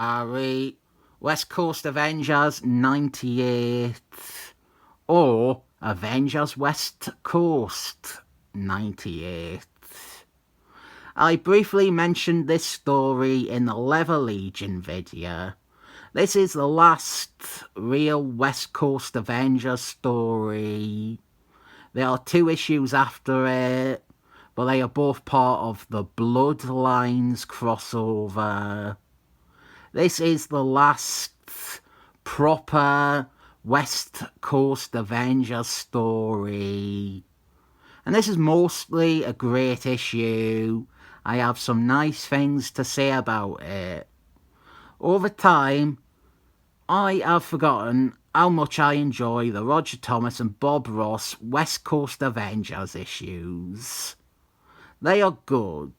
Are West Coast Avengers 98 or Avengers West Coast 98? I briefly mentioned this story in the U.S.Agent video. This is the last real West Coast Avengers story. There are 2 issues after it, but they are both part of the Bloodlines crossover. This is the last proper West Coast Avengers story. And this is mostly a great issue. I have some nice things to say about it. Over time, I have forgotten how much I enjoy the Roger Thomas and Bob Ross West Coast Avengers issues. They are good.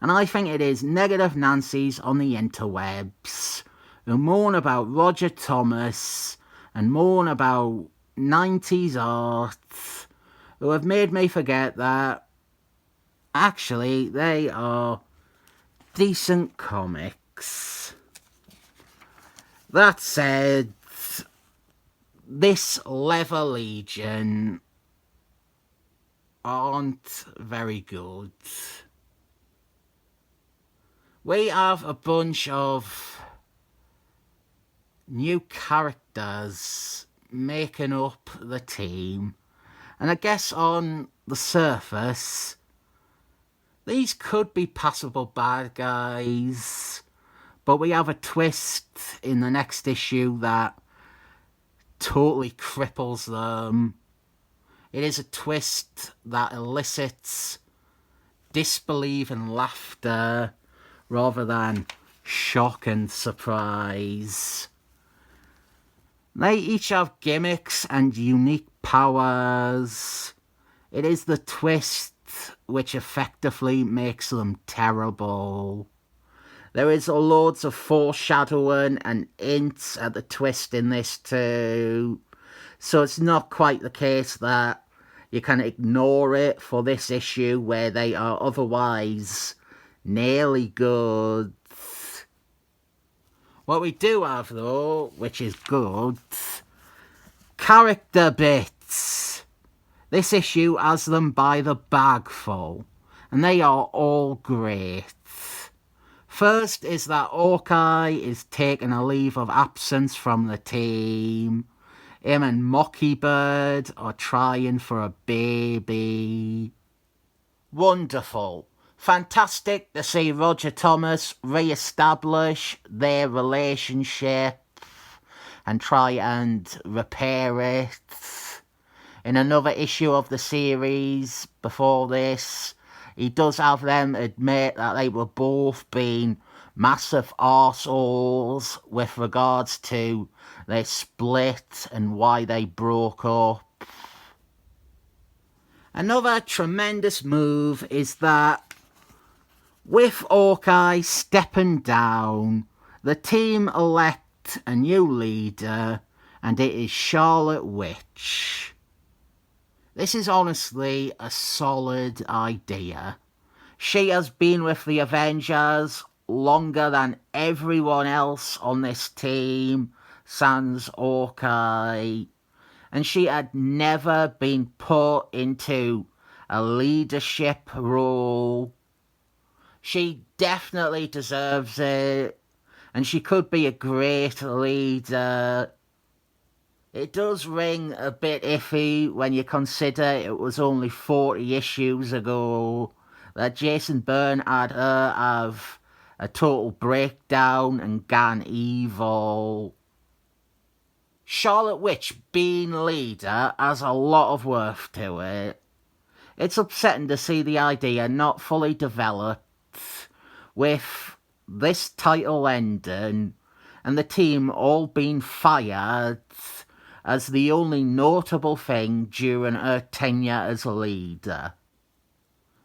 And I think it is negative Nancy's on the interwebs who moan about Roger Thomas and moan about 90s art who have made me forget that actually they are decent comics. That said, this U.S.Agent aren't very good. We have a bunch of new characters making up the team, and I guess on the surface, these could be passable bad guys, but we have a twist in the next issue that totally cripples them. It is a twist that elicits disbelief and laughter rather than shock and surprise. They each have gimmicks and unique powers. It is the twist which effectively makes them terrible. There is loads of foreshadowing and hints at the twist in this too. So it's not quite the case that you can ignore it for this issue where they are otherwise nearly good. What we do have though, which is good, character bits. This issue has them by the bagful, and they are all great. First is that Hawkeye is taking a leave of absence from the team. Him and Mockingbird are trying for a baby. Wonderful. Fantastic to see Roger Thomas re-establish their relationship and try and repair it. In another issue of the series before this, he does have them admit that they were both being massive arseholes with regards to their split and why they broke up. Another tremendous move is that with Hawkeye stepping down, the team elect a new leader, and it is Charlotte Witch. This is honestly a solid idea. She has been with the Avengers longer than everyone else on this team, sans Hawkeye, and she had never been put into a leadership role. She definitely deserves it, and she could be a great leader. It does ring a bit iffy when you consider it was only 40 issues ago that Jason Byrne had her have a total breakdown and gone evil. Charlotte Witch being leader has a lot of worth to it. It's upsetting to see the idea not fully developed with this title ending and the team all being fired as the only notable thing during her tenure as leader.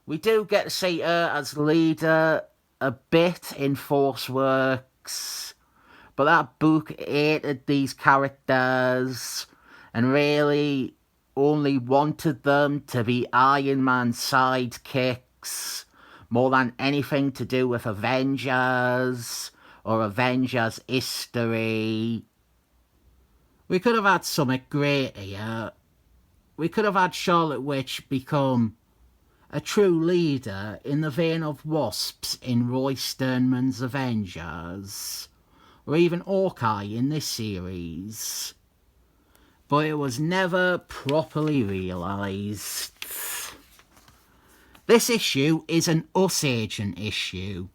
We do get to see her as leader a bit in Force Works, but that book hated these characters and really only wanted them to be Iron Man's sidekicks more than anything to do with Avengers or Avengers history. We could have had something great here. We could have had Charlotte Witch become a true leader in the vein of Wasps in Roy Sternman's Avengers, or even Hawkeye in this series. But it was never properly realised. This issue is an U.S.Agent issue.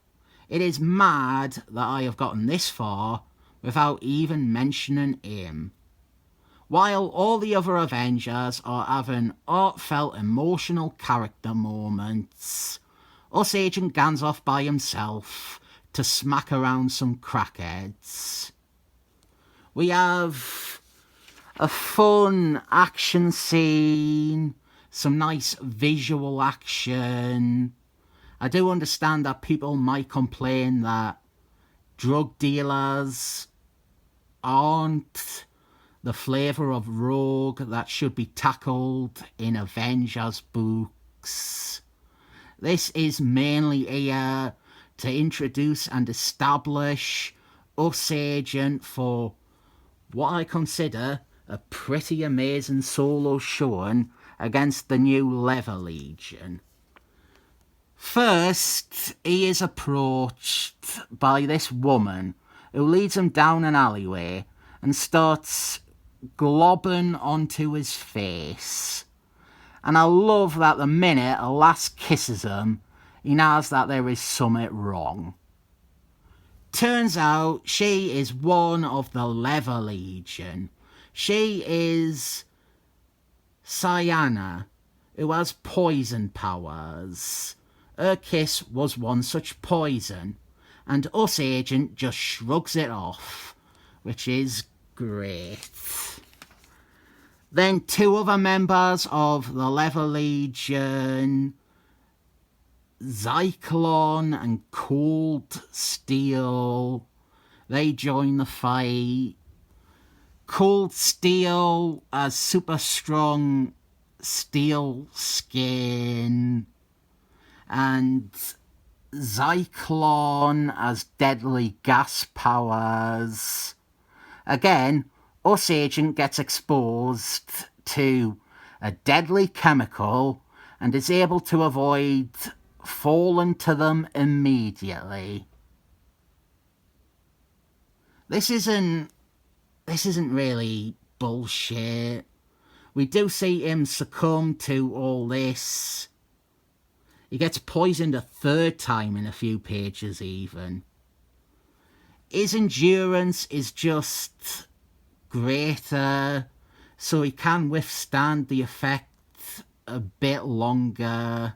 It is mad that I have gotten this far without even mentioning him. While all the other Avengers are having heartfelt emotional character moments, U.S.Agent guns off by himself to smack around some crackheads. We have a fun action scene, some nice visual action. I do understand that people might complain that drug dealers aren't the flavour of rogue that should be tackled in Avengers books. This is mainly here to introduce and establish U.S.Agent for what I consider a pretty amazing solo showing against the new Level-Legion. First, he is approached by this woman who leads him down an alleyway and starts globbing onto his face. And I love that the minute a lass kisses him, he knows that there is something wrong. Turns out she is one of the Level-Legion. She is Cyana, who has poison powers. Her kiss was one such poison, and U.S.Agent just shrugs it off, which is great. Then two other members of the Level-Legion, Zyklon and Cold Steel, they join the fight. Cold Steel has super strong steel skin, and Zyklon has deadly gas powers. Again, U.S.Agent gets exposed to a deadly chemical and is able to avoid falling to them immediately. This isn't really bullshit. We do see him succumb to all this. He gets poisoned a third time in a few pages even. His endurance is just greater, so he can withstand the effect a bit longer.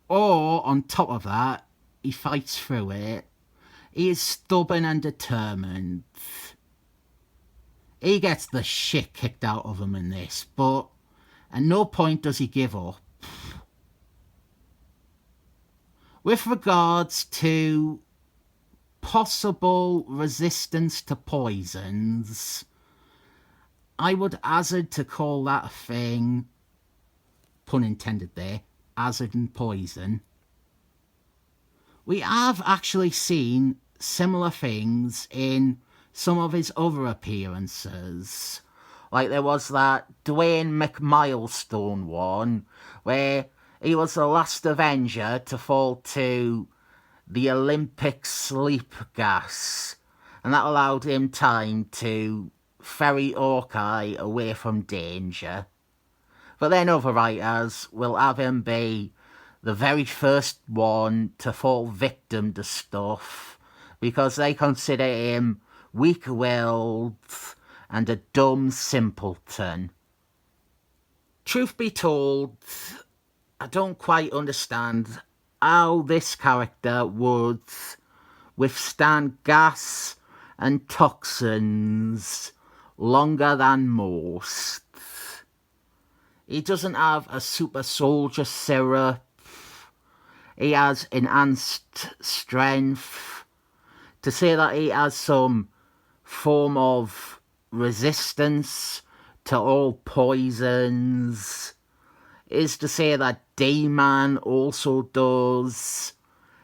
Or, on top of that, he fights through it. He is stubborn and determined. He gets the shit kicked out of him in this, but at no point does he give up. With regards to possible resistance to poisons, I would hazard to call that a thing, pun intended there, hazard and poison. We have actually seen similar things in some of his other appearances. Like there was that Dwayne McMilestone one, where he was the last Avenger to fall to the Olympic sleep gas, and that allowed him time to ferry Hawkeye away from danger. But then other writers will have him be the very first one to fall victim to stuff, because they consider him weak-willed and a dumb simpleton. Truth be told, I don't quite understand how this character would withstand gas and toxins longer than most. He doesn't have a super soldier syrup. He has enhanced strength. To say that he has some form of resistance to all poisons is to say that D-Man also does.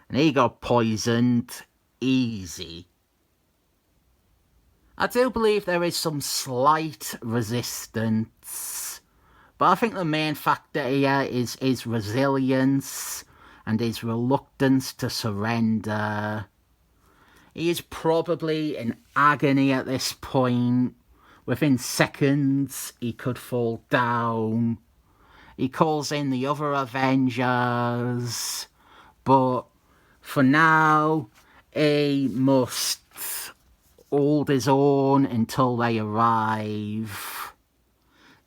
And he got poisoned easy. I do believe there is some slight resistance, but I think the main factor here is his resilience and his reluctance to surrender. He is probably in agony at this point. Within seconds, he could fall down. He calls in the other Avengers, but for now, he must hold his own until they arrive.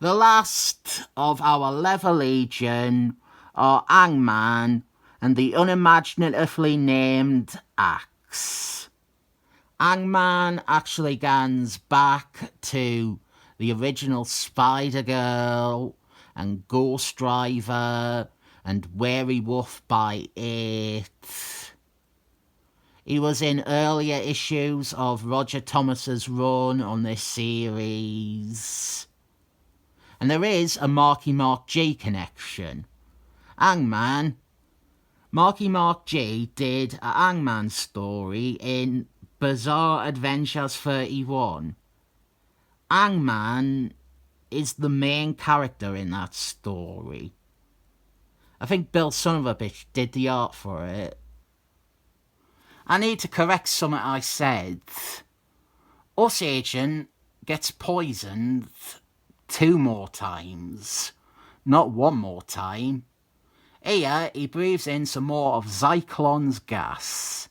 The last of our Leather Legion are Hangman and the unimaginatively named Axe. Hangman actually gans back to the original Spider-Girl and Ghost Driver and Werewolf by 8. He was in earlier issues of Roger Thomas's run on this series. And there is a Marky Mark G connection. Hangman. Marky Mark G did a Hangman story in Bizarre Adventures 31. Hangman is the main character in that story. I think Bill Sonovich did the art for it. I need to correct something I said. U.S.Agent gets poisoned 2 more times, not 1 more time. Here, he breathes in some more of Zyklon's gas.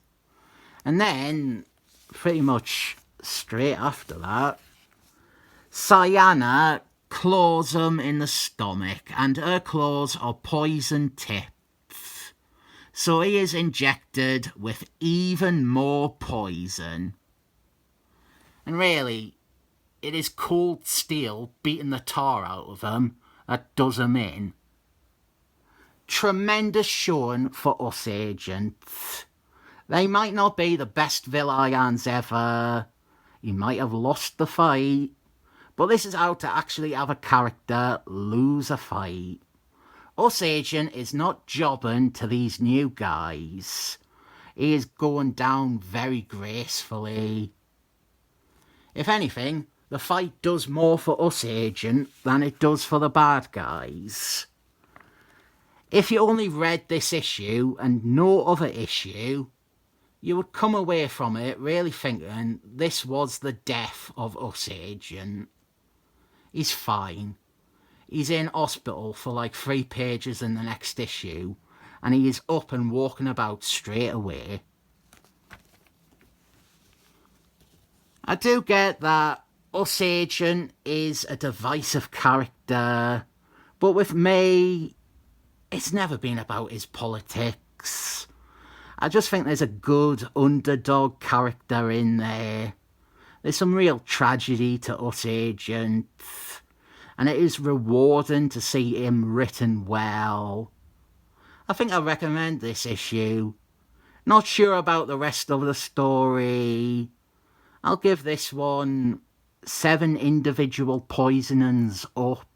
And then, pretty much straight after that, Cyanna claws him in the stomach, and her claws are poison tipped. So he is injected with even more poison. And really, it is cold steel beating the tar out of him that does him in. Tremendous showing for U.S.Agent. They might not be the best villains ever. He might have lost the fight. But this is how to actually have a character lose a fight. U.S.Agent is not jobbing to these new guys. He is going down very gracefully. If anything, the fight does more for U.S.Agent than it does for the bad guys. If you only read this issue and no other issue, you would come away from it really thinking this was the death of U.S.Agent. He's fine. He's in hospital for like 3 pages in the next issue, and he is up and walking about straight away. I do get that U.S.Agent is a divisive character, but with me, it's never been about his politics. I just think there's a good underdog character in there. There's some real tragedy to U.S.Agent. And it is rewarding to see him written well. I think I recommend this issue. Not sure about the rest of the story. I'll give this one 7 individual poisonings up.